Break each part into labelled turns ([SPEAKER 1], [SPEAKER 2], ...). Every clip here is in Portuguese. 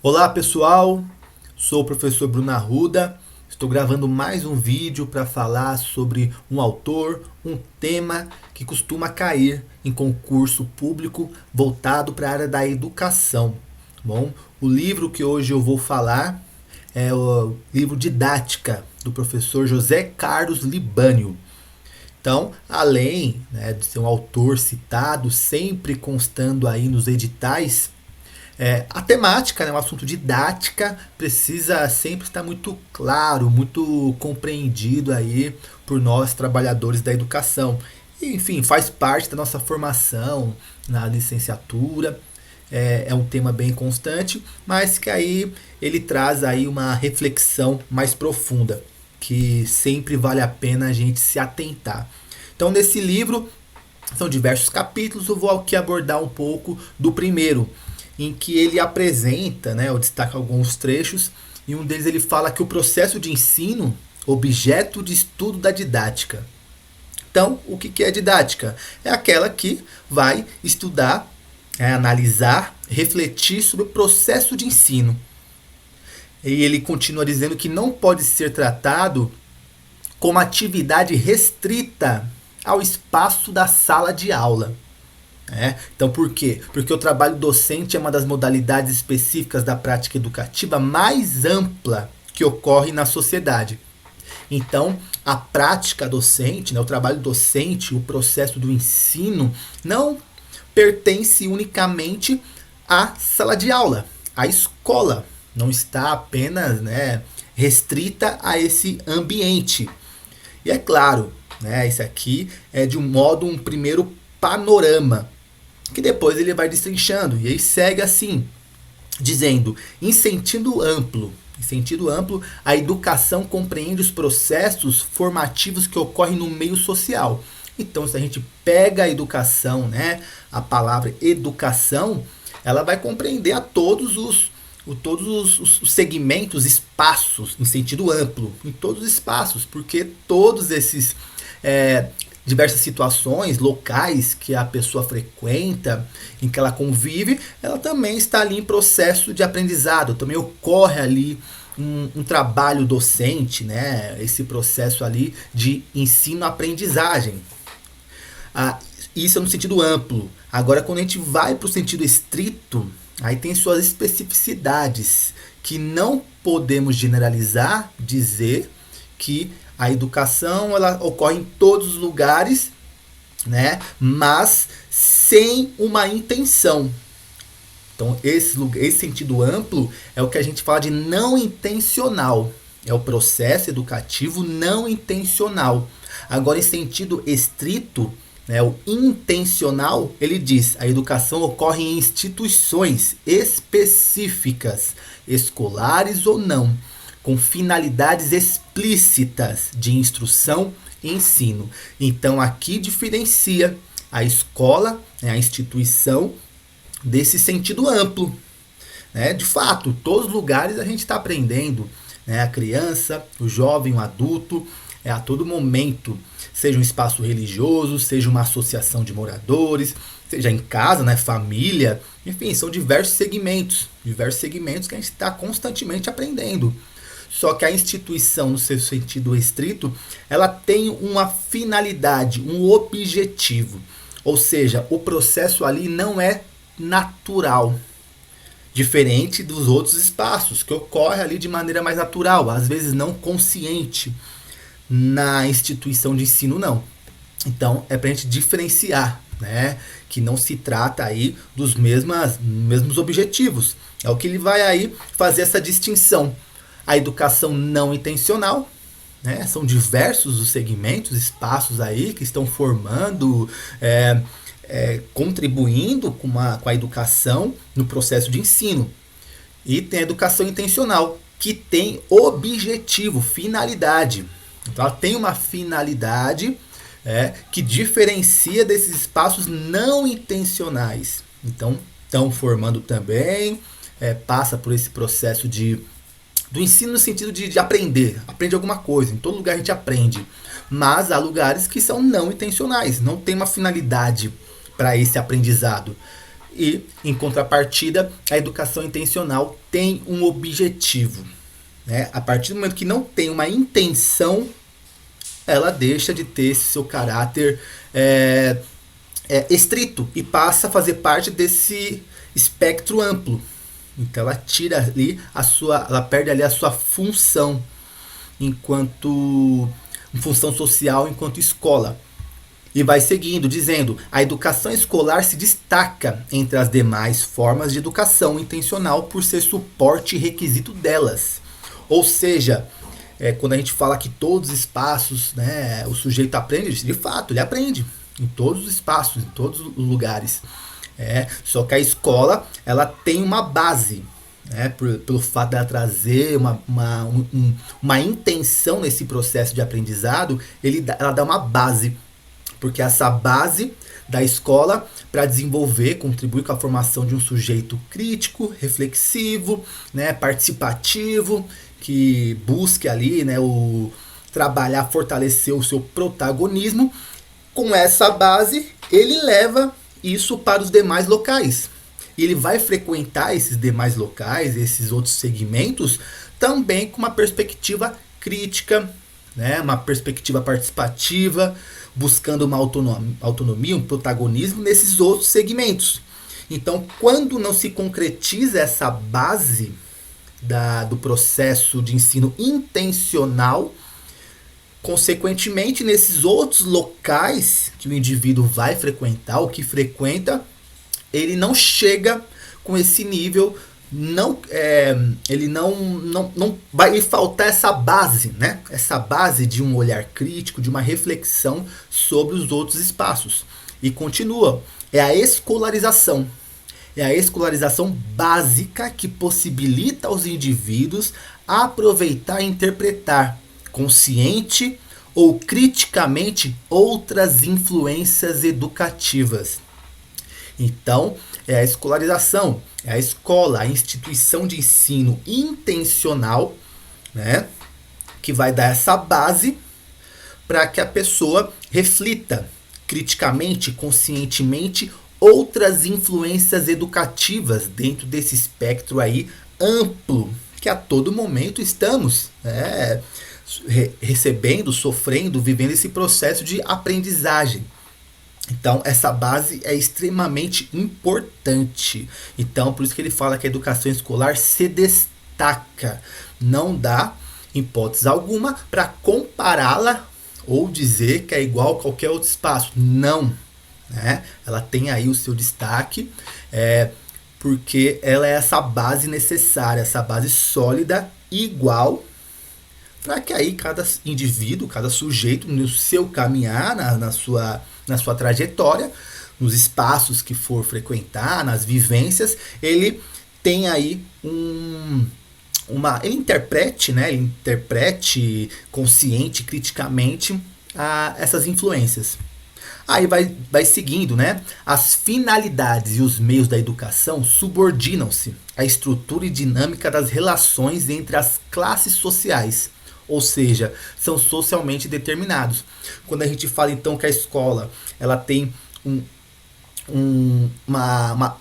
[SPEAKER 1] Olá pessoal, sou o professor Bruno Arruda. Estou gravando mais um vídeo para falar sobre um autor, um tema que costuma cair em concurso público voltado para a área da educação. Bom, o livro que hoje eu vou falar é o livro Didática do professor José Carlos Libânio. Então, além, né, de ser um autor citado, sempre constando aí nos editais, a temática, né, o assunto didática, precisa sempre estar muito claro, muito compreendido aí por nós trabalhadores da educação. E, enfim, faz parte da nossa formação na licenciatura. É um tema bem constante, mas que aí ele traz aí uma reflexão mais profunda, que sempre vale a pena a gente se atentar. Então, nesse livro, são diversos capítulos, eu vou aqui abordar um pouco do primeiro, em que ele apresenta, né, eu destaco alguns trechos, e um deles ele fala que o processo de ensino, objeto de estudo da didática. Então, o que é didática? É aquela que vai estudar, analisar, refletir sobre o processo de ensino. E ele continua dizendo que não pode ser tratado como atividade restrita ao espaço da sala de aula. Então, por quê? Porque o trabalho docente é uma das modalidades específicas da prática educativa mais ampla que ocorre na sociedade. Então, a prática docente, né, o trabalho docente, o processo do ensino, não pertence unicamente à sala de aula, à escola. Não está apenas, né, restrita a esse ambiente. E é claro, né, esse aqui é de um primeiro panorama, que depois ele vai destrinchando, e aí segue assim, dizendo, em sentido amplo, a educação compreende os processos formativos que ocorrem no meio social. Então, se a gente pega a educação, né, a palavra educação, ela vai compreender a todos os segmentos, espaços, em sentido amplo, em todos os espaços, porque todos esses diversas situações locais que a pessoa frequenta, em que ela convive, ela também está ali em processo de aprendizado, também ocorre ali um trabalho docente, né? Esse processo ali de ensino-aprendizagem. Isso é no sentido amplo. Agora, quando a gente vai para o sentido estrito, aí tem suas especificidades, que não podemos generalizar, dizer que a educação ela ocorre em todos os lugares, né? Mas sem uma intenção. Então, esse sentido amplo é o que a gente fala de não intencional. É o processo educativo não intencional. Agora, em sentido estrito, né, o intencional, ele diz, a educação ocorre em instituições específicas, escolares ou não, com finalidades explícitas de instrução e ensino. Então, aqui diferencia a escola, né, a instituição, desse sentido amplo. Né? De fato, todos os lugares a gente está aprendendo. Né? A criança, o jovem, o adulto, a todo momento, seja um espaço religioso, seja uma associação de moradores, seja em casa, né, família, enfim, são diversos segmentos que a gente está constantemente aprendendo. Só que a instituição, no seu sentido estrito, ela tem uma finalidade, um objetivo. Ou seja, o processo ali não é natural. Diferente dos outros espaços, que ocorre ali de maneira mais natural, às vezes não consciente. Na instituição de ensino, não. Então, é para a gente diferenciar, né? Que não se trata aí dos mesmos objetivos. É o que ele vai aí fazer essa distinção. A educação não intencional, né? São diversos os segmentos, espaços aí que estão formando, contribuindo com a educação no processo de ensino. E tem a educação intencional, que tem objetivo, finalidade. Então ela tem uma finalidade que diferencia desses espaços não intencionais. Então estão formando também, passa por esse processo do ensino no sentido de aprender. Aprende alguma coisa, em todo lugar a gente aprende. Mas há lugares que são não intencionais, não tem uma finalidade para esse aprendizado. E, em contrapartida, a educação intencional tem um objetivo. Né? A partir do momento que não tem uma intenção, ela deixa de ter esse seu caráter estrito e passa a fazer parte desse espectro amplo. Então ela tira ali ela perde ali a sua função enquanto função social enquanto escola. E vai seguindo, dizendo: a educação escolar se destaca entre as demais formas de educação intencional por ser suporte e requisito delas. Ou seja, quando a gente fala que todos os espaços, né, o sujeito aprende, de fato, ele aprende em todos os espaços, em todos os lugares. Só que a escola, ela tem uma base, né, pelo fato dela trazer uma intenção nesse processo de aprendizado, ela dá uma base, porque essa base da escola para desenvolver, contribuir com a formação de um sujeito crítico, reflexivo, né, participativo, que busque ali, né, trabalhar, fortalecer o seu protagonismo. Com essa base, ele leva isso para os demais locais. E ele vai frequentar esses demais locais, esses outros segmentos, também com uma perspectiva crítica, né, uma perspectiva participativa, buscando uma autonomia, um protagonismo nesses outros segmentos. Então, quando não se concretiza essa base do processo de ensino intencional, consequentemente, nesses outros locais que o indivíduo vai frequentar, ou que frequenta, ele não chega com esse nível, ele não vai faltar essa base, né? Essa base de um olhar crítico, de uma reflexão sobre os outros espaços. E continua, é a escolarização. É a escolarização básica que possibilita aos indivíduos aproveitar e interpretar consciente ou criticamente outras influências educativas. Então, é a escolarização, é a escola, a instituição de ensino intencional, né, que vai dar essa base para que a pessoa reflita criticamente, conscientemente, outras influências educativas dentro desse espectro aí amplo que a todo momento estamos recebendo, sofrendo, vivendo esse processo de aprendizagem. Então, essa base é extremamente importante. Então, por isso que ele fala que a educação escolar se destaca. Não dá, em hipótese alguma, para compará-la ou dizer que é igual a qualquer outro espaço. Não. Né? Ela tem aí o seu destaque, porque ela é essa base necessária, essa base sólida, igual, para que aí cada indivíduo, cada sujeito, no seu caminhar, na sua trajetória, nos espaços que for frequentar, nas vivências, ele tem aí ele interprete, né? Ele interprete consciente, criticamente, essas influências. Aí vai seguindo, né? As finalidades e os meios da educação subordinam-se à estrutura e dinâmica das relações entre as classes sociais, ou seja, são socialmente determinados. Quando a gente fala então que a escola ela tem uma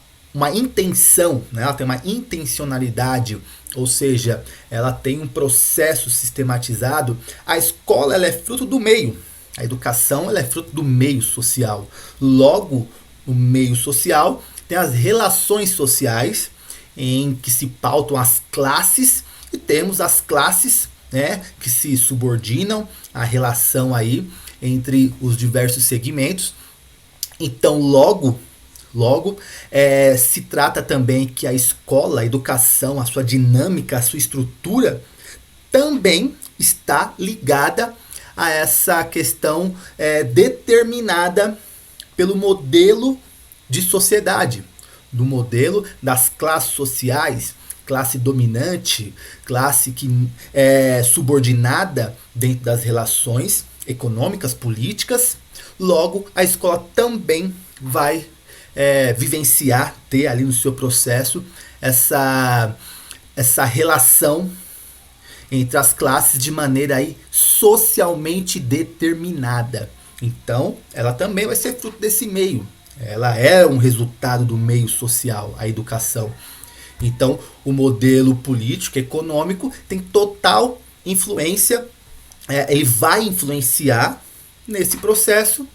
[SPEAKER 1] intenção, né? Ela tem uma intencionalidade, ou seja, ela tem um processo sistematizado, a escola ela é fruto do meio. A educação ela é fruto do meio social. Logo, no meio social tem as relações sociais em que se pautam as classes, e temos as classes, né, que se subordinam à relação aí entre os diversos segmentos. Então, logo se trata também que a escola, a educação, a sua dinâmica, a sua estrutura também está ligada a essa questão determinada pelo modelo de sociedade, do modelo das classes sociais, classe dominante, classe que é subordinada dentro das relações econômicas, políticas. Logo, a escola também vai vivenciar, ter ali no seu processo essa relação entre as classes de maneira aí socialmente determinada. Então, ela também vai ser fruto desse meio. Ela é um resultado do meio social, a educação. Então, o modelo político, econômico, tem total influência, ele vai influenciar nesse processo,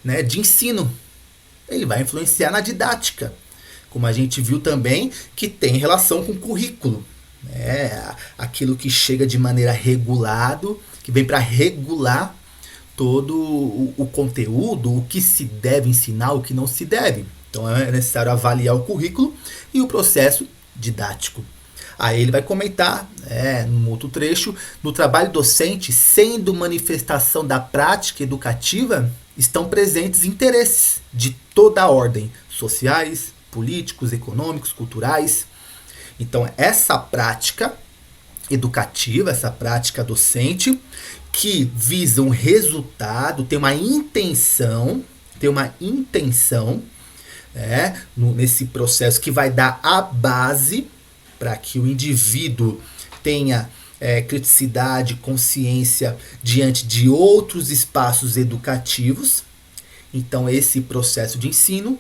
[SPEAKER 1] né, de ensino. Ele vai influenciar na didática, como a gente viu também que tem relação com o currículo. Aquilo que chega de maneira regulado, que vem para regular todo o conteúdo, o que se deve ensinar, o que não se deve. Então é necessário avaliar o currículo e o processo didático. Aí ele vai comentar, num outro trecho, no trabalho docente, sendo manifestação da prática educativa, estão presentes interesses de toda a ordem, sociais, políticos, econômicos, culturais. Então essa prática educativa, essa prática docente, que visa um resultado, tem uma intenção, nesse processo que vai dar a base para que o indivíduo tenha criticidade, consciência diante de outros espaços educativos. Então esse processo de ensino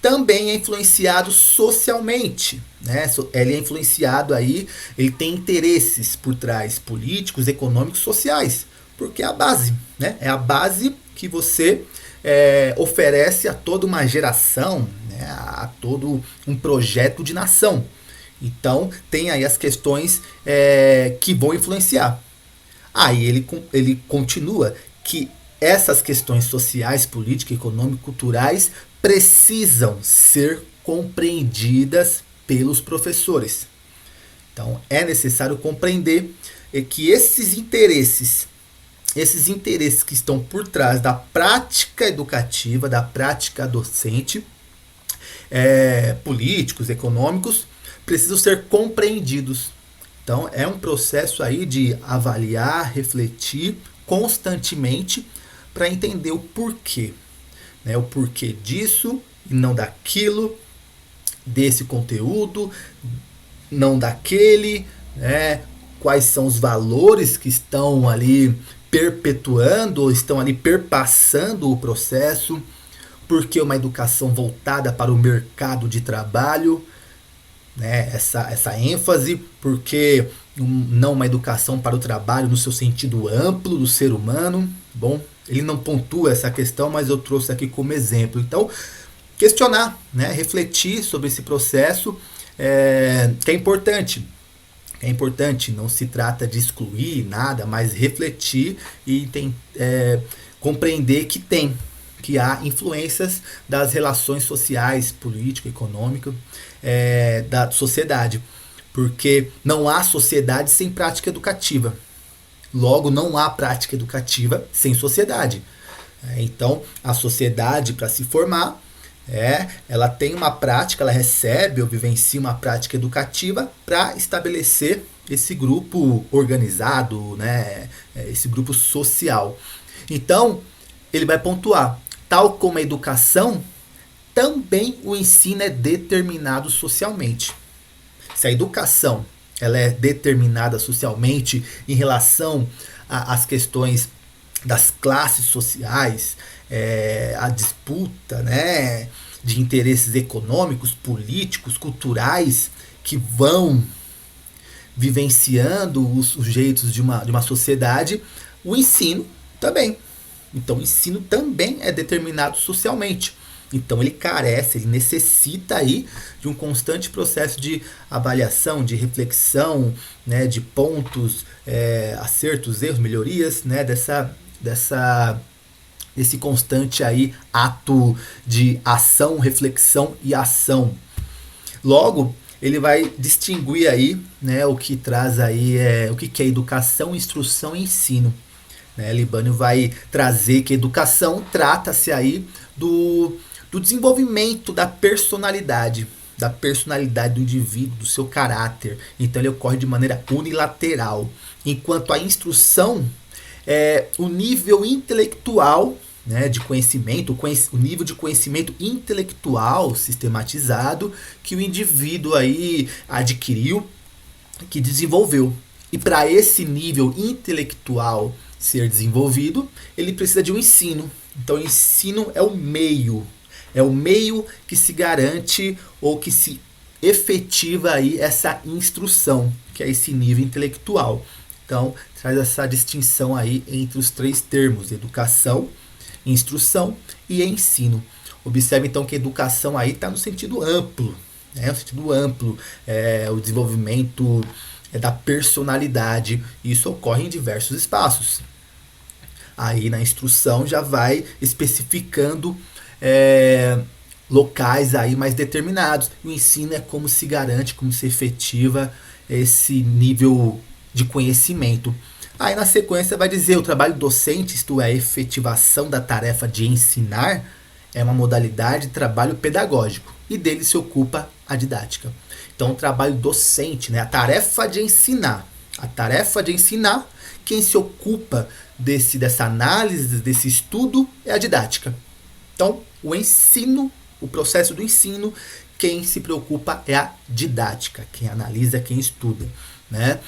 [SPEAKER 1] também é influenciado socialmente, né? Ele é influenciado aí, ele tem interesses por trás, políticos, econômicos, sociais, porque é a base, né? É a base que você oferece a toda uma geração, né? A todo um projeto de nação. Então tem aí as questões que vão influenciar. Aí ele continua que essas questões sociais, políticas, econômicas, culturais precisam ser compreendidas pelos professores. Então é necessário compreender que esses interesses que estão por trás da prática educativa, da prática docente, políticos, econômicos, precisam ser compreendidos. Então é um processo aí de avaliar, refletir constantemente para entender o porquê. O porquê disso e não daquilo, desse conteúdo, não daquele, né? Quais são os valores que estão ali perpetuando ou estão ali perpassando o processo, porque uma educação voltada para o mercado de trabalho, né? Essa ênfase, porque não uma educação para o trabalho no seu sentido amplo do ser humano. Bom, ele não pontua essa questão, mas eu trouxe aqui como exemplo. Então, questionar, né? Refletir sobre esse processo que é importante. É importante, não se trata de excluir nada, mas refletir e compreender que há influências das relações sociais, político, econômico, da sociedade. Porque não há sociedade sem prática educativa. Logo, não há prática educativa sem sociedade. Então, a sociedade, para se formar, ela tem uma prática, ela recebe ou vivencia uma prática educativa para estabelecer esse grupo organizado, né? Esse grupo social. Então, ele vai pontuar, tal como a educação, também o ensino é determinado socialmente. Se a educação ela é determinada socialmente em relação às questões das classes sociais, a disputa, né, de interesses econômicos, políticos, culturais que vão vivenciando os sujeitos de uma sociedade, o ensino também. Então o ensino também é determinado socialmente. Então ele carece, ele necessita aí de um constante processo de avaliação, de reflexão, né, de pontos, acertos, erros, melhorias, né, desse constante aí ato de ação, reflexão e ação. Logo, ele vai distinguir aí, né, o que traz aí o que é educação, instrução e ensino. Libânio vai trazer que educação trata-se aí do desenvolvimento da personalidade do indivíduo, do seu caráter. Então ele ocorre de maneira unilateral. Enquanto a instrução é o nível intelectual, né, de conhecimento, o nível de conhecimento intelectual sistematizado que o indivíduo aí adquiriu, que desenvolveu. E para esse nível intelectual ser desenvolvido, ele precisa de um ensino. Então o ensino é o meio, é o meio que se garante ou que se efetiva aí essa instrução, que é esse nível intelectual. Então, traz essa distinção aí entre os três termos: educação, instrução e ensino. Observe então que educação aí está no sentido amplo, né? No sentido amplo, o desenvolvimento da personalidade. Isso ocorre em diversos espaços. Aí na instrução já vai especificando locais aí mais determinados. O ensino é como se garante, como se efetiva esse nível de conhecimento. Aí na sequência vai dizer: o trabalho docente, isto é, a efetivação da tarefa de ensinar, é uma modalidade de trabalho pedagógico e dele se ocupa a didática. Então o trabalho docente, né, a tarefa de ensinar. A tarefa de ensinar, quem se ocupa dessa análise, desse estudo, é a didática. Então, o ensino, o processo do ensino, quem se preocupa é a didática, quem analisa, quem estuda, né?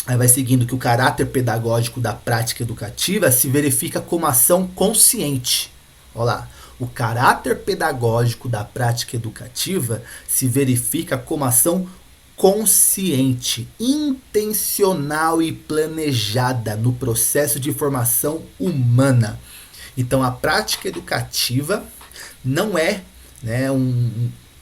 [SPEAKER 1] Aí vai seguindo que o caráter pedagógico da prática educativa se verifica como ação consciente. Olha lá, o caráter pedagógico da prática educativa se verifica como ação consciente, intencional e planejada no processo de formação humana. Então, a prática educativa não é, né,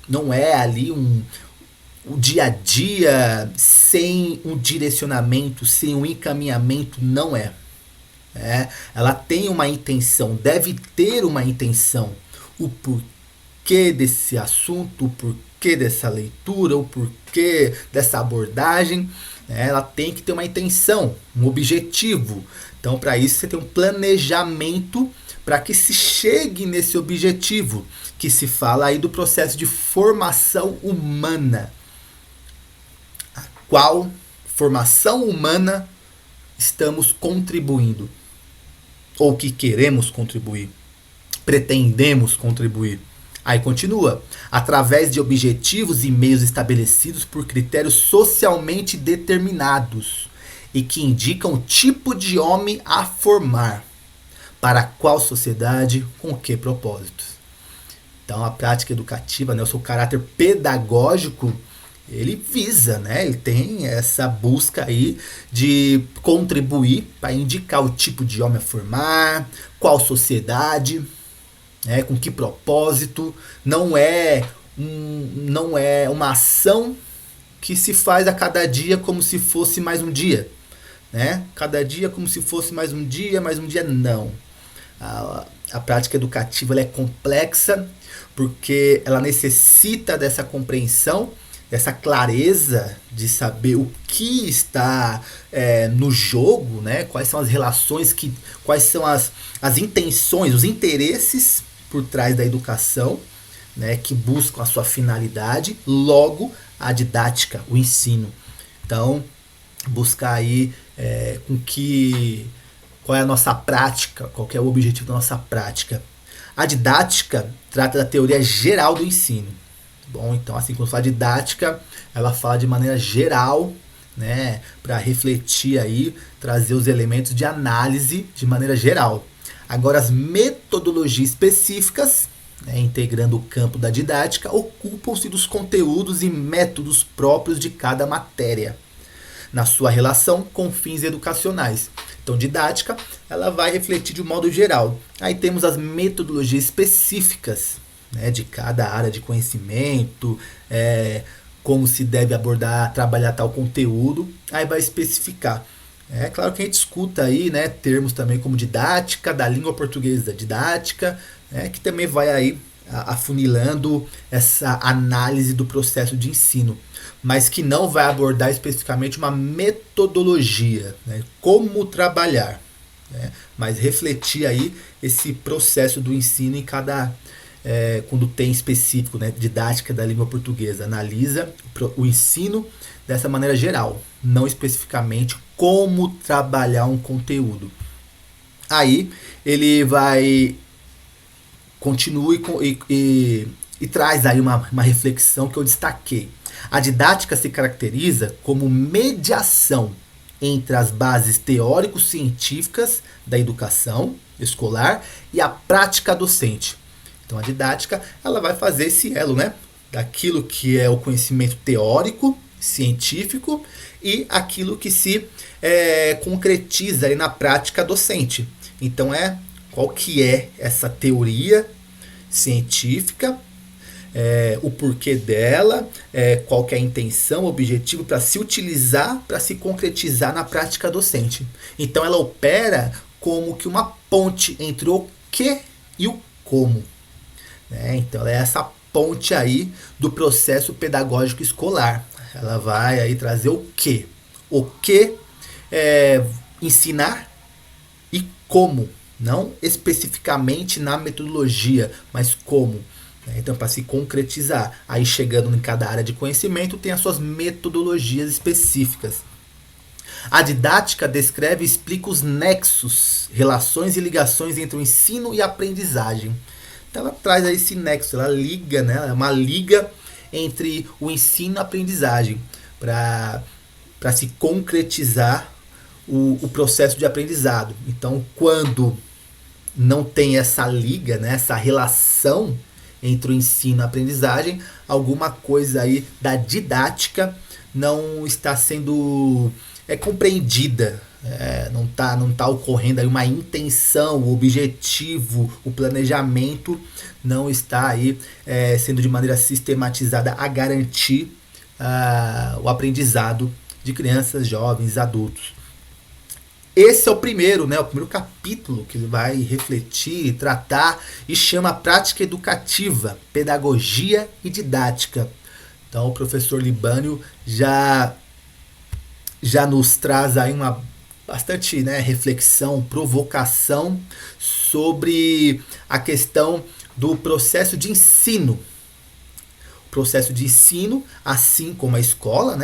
[SPEAKER 1] não é ali o dia a dia sem um direcionamento, sem um encaminhamento, não é. Ela tem uma intenção, deve ter uma intenção. O porquê desse assunto, o porquê dessa leitura, o porquê dessa abordagem, ela tem que ter uma intenção, um objetivo. Então, para isso, você tem um planejamento para que se chegue nesse objetivo, que se fala aí do processo de formação humana. A qual formação humana estamos contribuindo? Ou que queremos contribuir? Pretendemos contribuir? Aí continua: através de objetivos e meios estabelecidos por critérios socialmente determinados e que indicam o tipo de homem a formar, para qual sociedade, com que propósitos. Então a prática educativa, né, o seu caráter pedagógico, ele visa, né, ele tem essa busca aí de contribuir para indicar o tipo de homem a formar, qual sociedade, com que propósito. Não é uma ação que se faz a cada dia como se fosse mais um dia, né? Cada dia como se fosse mais um dia, não. A prática educativa ela é complexa porque ela necessita dessa compreensão, dessa clareza de saber o que está no jogo, né? Quais são as relações, quais são as intenções, os interesses por trás da educação, né? Que buscam a sua finalidade, logo a didática, o ensino. Então, buscar aí qual é a nossa prática, qual é o objetivo da nossa prática. A didática trata da teoria geral do ensino. Bom, então assim, quando fala didática, ela fala de maneira geral, né, para refletir aí, trazer os elementos de análise de maneira geral. Agora, as metodologias específicas, né, integrando o campo da didática, ocupam-se dos conteúdos e métodos próprios de cada matéria, na sua relação com fins educacionais. Então, didática, ela vai refletir de um modo geral. Aí temos as metodologias específicas, né, de cada área de conhecimento, como se deve abordar, trabalhar tal conteúdo, aí vai especificar. É claro que a gente escuta aí, né, termos também como didática da língua portuguesa, didática, que também vai aí afunilando essa análise do processo de ensino, mas que não vai abordar especificamente uma metodologia, né, como trabalhar, né, mas refletir aí esse processo do ensino em cada quando tem específico, né, didática da língua portuguesa, analisa o ensino dessa maneira geral, não especificamente como trabalhar um conteúdo. Aí ele vai continua e traz aí uma reflexão que eu destaquei. A didática se caracteriza como mediação entre as bases teórico-científicas da educação escolar e a prática docente. Então a didática ela vai fazer esse elo, né, daquilo que é o conhecimento teórico, científico e aquilo que se concretiza aí na prática docente. Então qual que é essa teoria científica, o porquê dela, qual que é a intenção, o objetivo para se utilizar, para se concretizar na prática docente. Então ela opera como que uma ponte entre o que e o como. Então ela é essa ponte aí do processo pedagógico escolar. Ela vai aí trazer o que? O que ensinar e como. Não especificamente na metodologia, mas como. Então, para se concretizar, aí chegando em cada área de conhecimento, tem as suas metodologias específicas. A didática descreve e explica os nexos, relações e ligações entre o ensino e a aprendizagem. Então, ela traz aí esse nexo, ela liga, né? É uma liga entre o ensino e a aprendizagem, para se concretizar o processo de aprendizado. Então, quando não tem essa liga, né, essa relação entre o ensino e a aprendizagem, alguma coisa aí da didática não está sendo compreendida. Não tá ocorrendo aí uma intenção, o objetivo, o planejamento não está aí sendo de maneira sistematizada a garantir o aprendizado de crianças, jovens, adultos. Esse é o primeiro capítulo que ele vai refletir, tratar e chama Prática Educativa, Pedagogia e Didática. Então o professor Libânio já nos traz aí uma bastante reflexão, provocação sobre a questão do processo de ensino. O processo de ensino, assim como a escola,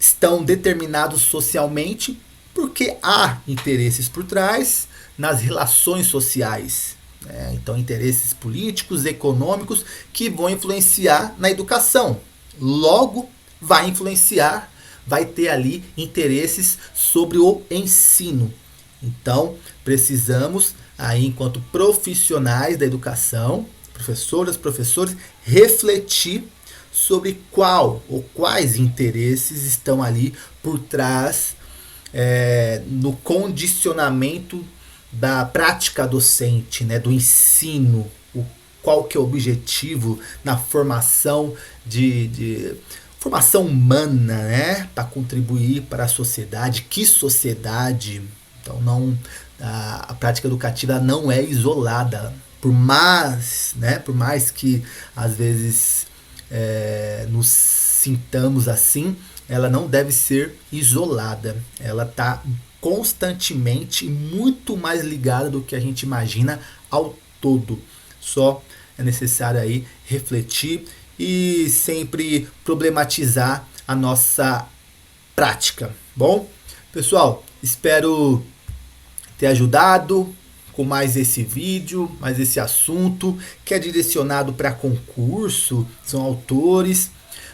[SPEAKER 1] estão determinados socialmente porque há interesses por trás nas relações sociais. Então, interesses políticos, econômicos, que vão influenciar na educação. Logo, vai influenciar, vai ter ali interesses sobre o ensino. Então, precisamos, aí, enquanto profissionais da educação, professoras, professores, refletir sobre qual ou quais interesses estão ali por trás no condicionamento da prática docente, do ensino, qual que é o objetivo na formação de formação humana, para contribuir para a sociedade. Que sociedade? Então a prática educativa não é isolada, por mais que às vezes nos sintamos assim, ela não deve ser isolada. Ela está constantemente muito mais ligada do que a gente imagina ao todo. Só é necessário aí refletir e sempre problematizar a nossa prática. Bom, pessoal, espero ter ajudado com mais esse vídeo, mais esse assunto que é direcionado para concurso, são autores,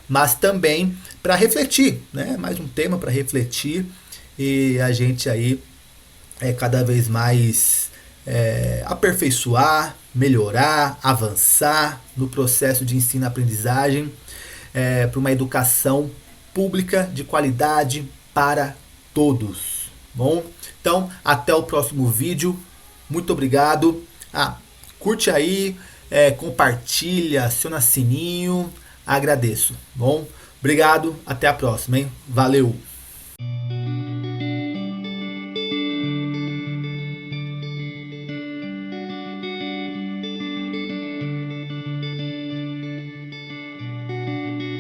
[SPEAKER 1] mas também para refletir, mais um tema para refletir e a gente aí cada vez mais aperfeiçoar, melhorar, avançar no processo de ensino-aprendizagem para uma educação pública de qualidade para todos. Bom, então até o próximo vídeo. Muito obrigado. Curte aí, compartilha, aciona sininho. Agradeço. Bom, obrigado. Até a próxima, hein? Valeu.